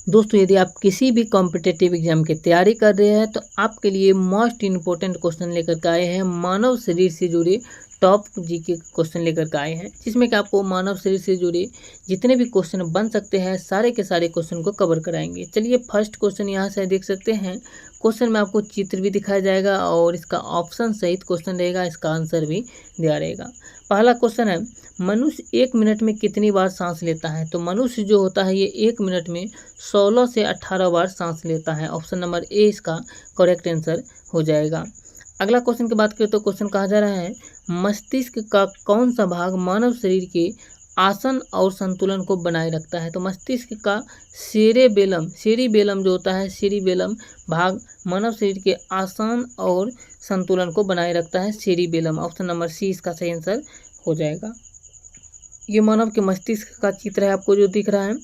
दोस्तों यदि आप किसी भी कॉम्पिटिटिव एग्जाम की तैयारी कर रहे हैं तो आपके लिए मोस्ट इम्पोर्टेंट क्वेश्चन लेकर के आए हैं, मानव शरीर से जुड़े टॉप जीके क्वेश्चन लेकर के आए हैं, जिसमें कि आपको मानव शरीर से जुड़े जितने भी क्वेश्चन बन सकते हैं सारे के सारे क्वेश्चन को कवर कराएंगे। चलिए फर्स्ट क्वेश्चन यहाँ से देख सकते हैं। क्वेश्चन में आपको चित्र भी दिखाया जाएगा और इसका ऑप्शन सहित क्वेश्चन रहेगा, इसका आंसर भी दिया रहेगा। पहला क्वेश्चन है, मनुष्य 1 मिनट में कितनी बार सांस लेता है? तो मनुष्य जो होता है ये 1 मिनट में 16 से 18 बार सांस लेता है। ऑप्शन नंबर ए इसका करेक्ट आंसर हो जाएगा। अगला क्वेश्चन की बात करें तो क्वेश्चन कहा जा रहा है, मस्तिष्क का कौन सा भाग मानव शरीर के आसन और संतुलन को बनाए रखता है? तो मस्तिष्क का सेरिबेलम जो होता है, सेरिबेलम भाग मानव शरीर के आसन और संतुलन को बनाए रखता है, सेरिबेलम। ऑप्शन नंबर सी इसका सही आंसर हो जाएगा। ये मानव के मस्तिष्क का चित्र है आपको जो दिख रहा है।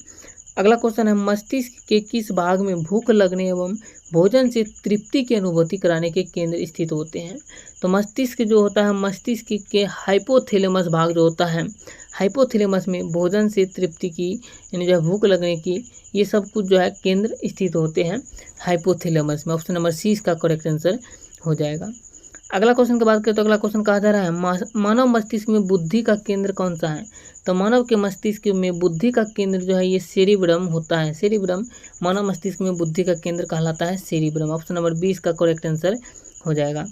अगला क्वेश्चन है, मस्तिष्क के किस भाग में भूख लगने एवं भोजन से तृप्ति की अनुभूति कराने के केंद्र स्थित होते हैं? तो मस्तिष्क जो होता है, मस्तिष्क के हाइपोथैलेमस भाग जो होता है, हाइपोथैलेमस में भोजन से तृप्ति की यानी जो है भूख लगने की ये सब कुछ जो है केंद्र स्थित होते हैं हाइपोथैलेमस में। ऑप्शन नंबर सी इसका करेक्ट आंसर हो जाएगा। अगला क्वेश्चन की बात करें तो अगला क्वेश्चन कहा जा रहा है, मानव मस्तिष्क में बुद्धि का केंद्र कौन सा है? तो मानव के मस्तिष्क में बुद्धि का केंद्र जो है ये सेरिब्रम होता है। सेरिब्रम मानव मस्तिष्क में बुद्धि का केंद्र कहलाता है, सेरिब्रम। ऑप्शन नंबर बी इसका करेक्ट आंसर हो जाएगा।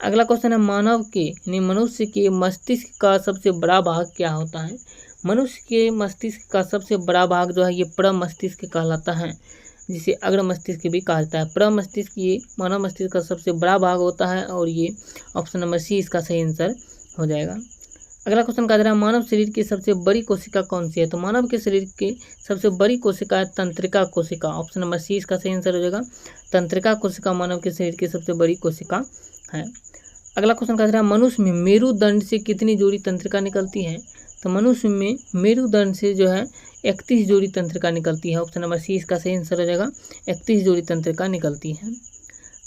अगला क्वेश्चन है, मानव के यानी मनुष्य के मस्तिष्क का सबसे बड़ा भाग क्या होता है? मनुष्य के मस्तिष्क का सबसे बड़ा भाग जो है ये प्रमस्तिष्क कहलाता है, जिसे अग्र मस्तिष्क भी कहा जाता है। प्रमस्तिष्क ये मानव मस्तिष्क का सबसे बड़ा भाग होता है और ये ऑप्शन नंबर सी इसका सही आंसर हो जाएगा। अगला क्वेश्चन कहा जा रहा है, मानव शरीर की सबसे बड़ी कोशिका कौन सी है? तो मानव के शरीर की सबसे बड़ी कोशिका है तंत्रिका कोशिका। ऑप्शन नंबर सी इसका सही आंसर हो जाएगा। तंत्रिका कोशिका मानव के शरीर की सबसे बड़ी कोशिका है। अगला क्वेश्चन कहा जा रहा है, मनुष्य में मेरुदंड से कितनी जोड़ी तंत्रिका निकलती है? तो मनुष्य में मेरुदंड से जो है 31 जोड़ी तंत्रिका निकलती है। ऑप्शन नंबर सी इसका सही आंसर हो जाएगा। 31 जोड़ी तंत्रिका निकलती है।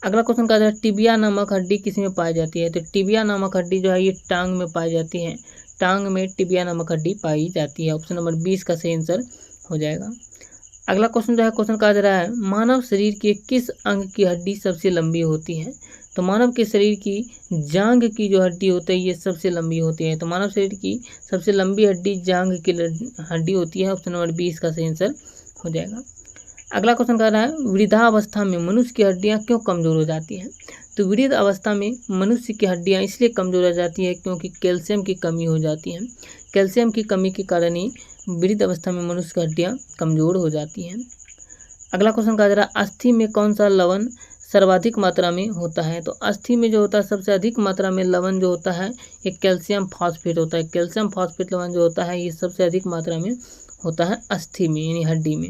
अगला क्वेश्चन कहा जा रहा है, टिबिया नामक हड्डी किस में पाई जाती है? तो टिबिया नामक हड्डी जो है ये टांग में पाई जाती है। टांग में टिबिया नामक हड्डी पाई जाती है। ऑप्शन नंबर 20 का सही आंसर हो जाएगा। अगला क्वेश्चन जो है क्वेश्चन कहा जा रहा है, मानव शरीर के किस अंग की हड्डी सबसे लंबी होती है? तो मानव के शरीर की जांघ की जो हड्डी होती है ये सबसे लंबी होती है। तो मानव शरीर की सबसे लंबी हड्डी जांघ की हड्डी होती है। ऑप्शन नंबर 20 का सही आंसर हो जाएगा। अगला क्वेश्चन कह रहा है, वृद्धावस्था में मनुष्य की हड्डियां क्यों कमजोर हो जाती हैं? तो वृद्ध अवस्था में मनुष्य की हड्डियां इसलिए कमजोर हो जाती है क्योंकि कैल्शियम की कमी हो जाती है। कैल्शियम की कमी के कारण ही वृद्ध अवस्था में मनुष्य की हड्डियां कमजोर हो जाती हैं। अगला क्वेश्चन कहा जा रहा है, अस्थि में कौन सा लवण सर्वाधिक मात्रा में होता है? तो अस्थि में जो होता है सबसे अधिक मात्रा में लवण जो होता है ये कैल्शियम फॉस्फेट होता है। कैल्शियम फॉस्फेट लवण जो होता है ये सबसे अधिक मात्रा में होता है अस्थि में यानी हड्डी में।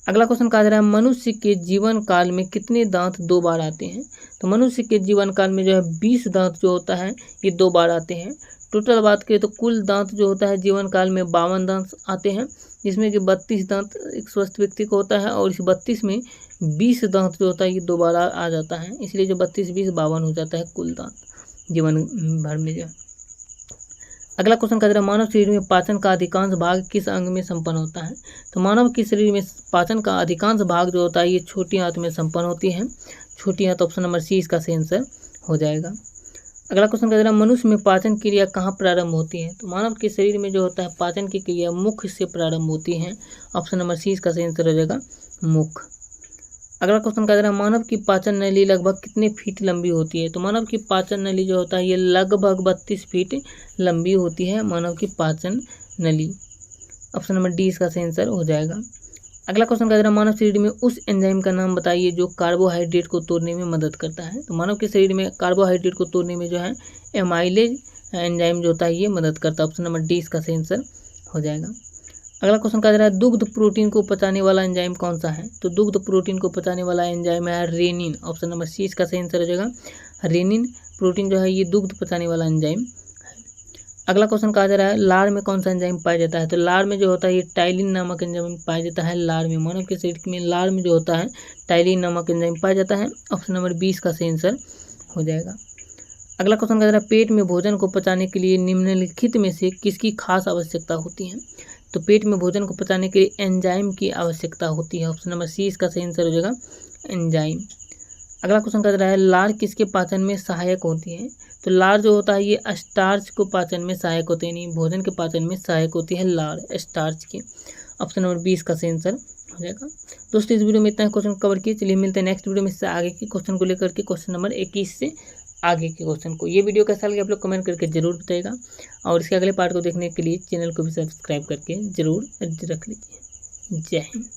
अगला क्वेश्चन कहा जा रहा है, मनुष्य के जीवन काल में कितने दांत 2 बार आते हैं? तो मनुष्य के जीवन काल में जो है 20 दांत जो होता है ये 2 बार आते हैं। टोटल बात करें तो कुल दांत जो होता है जीवन काल में 52 दांत आते हैं, जिसमें कि 32 दांत एक स्वस्थ व्यक्ति को होता है और इस 32 में 20 दांत जो होता है ये 2 बार आ जाता है, इसलिए जो 32 20 52 हो जाता है कुल दांत जीवन भर में जो। अगला क्वेश्चन कह रहा है, मानव शरीर में पाचन का अधिकांश भाग किस अंग में संपन्न होता है? तो मानव के शरीर में पाचन का अधिकांश भाग जो होता है ये छोटी आंत में संपन्न होती है। छोटी आंत ऑप्शन नंबर सी इसका सही आंसर हो जाएगा। अगला क्वेश्चन कह रहा है, मनुष्य में पाचन क्रिया कहाँ प्रारंभ होती है? तो मानव के शरीर में जो होता है पाचन की क्रिया मुख से प्रारंभ होती है। ऑप्शन नंबर सी इसका सही आंसर हो जाएगा, मुख। अगला क्वेश्चन कह रहा है, मानव की पाचन नली लगभग कितने फीट लंबी होती है? तो मानव की पाचन नली जो होता है ये लगभग 32 फीट लंबी होती है, मानव की पाचन नली। ऑप्शन नंबर डी इसका सही आंसर हो जाएगा। अगला क्वेश्चन कह रहा है, मानव शरीर में उस एंजाइम का नाम बताइए जो कार्बोहाइड्रेट को तोड़ने में मदद करता है। तो मानव के शरीर में कार्बोहाइड्रेट को तोड़ने में जो है एमाइलेज एंजाइम जो होता है ये मदद करता है। ऑप्शन नंबर डी इसका सही आंसर हो जाएगा। अगला क्वेश्चन कह रहा है, दुग्ध प्रोटीन को पचाने वाला एंजाइम कौन सा है? तो दुग्ध प्रोटीन को पचाने वाला एंजाइम है रेनिन। ऑप्शन नंबर सी इसका सही आंसर हो जाएगा। रेनिन प्रोटीन जो है ये दुग्ध पचाने वाला एंजाइम है। अगला क्वेश्चन कहा जा रहा है, लार में कौन सा एंजाइम पाया जाता है? तो लार में जो होता है ये टाइलिन नामक एंजाइम पाया जाता है लार में। मानव के शरीर में लार में जो होता है टाइलिन नामक एंजाइम पाया जाता है। ऑप्शन नंबर 20 का सही आंसर हो जाएगा। अगला क्वेश्चन कह रहा है, पेट में भोजन को पचाने के लिए निम्नलिखित में से किसकी खास आवश्यकता होती है? तो पेट में भोजन को पचाने के लिए एंजाइम की आवश्यकता होती है। ऑप्शन नंबर सी इसका सही आंसर हो जाएगा एंजाइम। अगला क्वेश्चन कर रहा है लार किसके पाचन में सहायक होती है। तो लार जो होता है ये स्टार्च को पाचन में सहायक होते हैं, नहीं भोजन के पाचन में सहायक होती है लार स्टार्च की। ऑप्शन नंबर बी इसका सही आंसर हो जाएगा। दोस्तों इस वीडियो में इतना क्वेश्चन कवर किए, चलिए मिलते हैं नेक्स्ट वीडियो में इससे आगे के क्वेश्चन को लेकर के, क्वेश्चन नंबर 21 से आगे के क्वेश्चन को। ये वीडियो कैसा लगे आप लोग कमेंट करके जरूर बताइएगा, और इसके अगले पार्ट को देखने के लिए चैनल को भी सब्सक्राइब करके जरूर रख लीजिए। जय हिंद।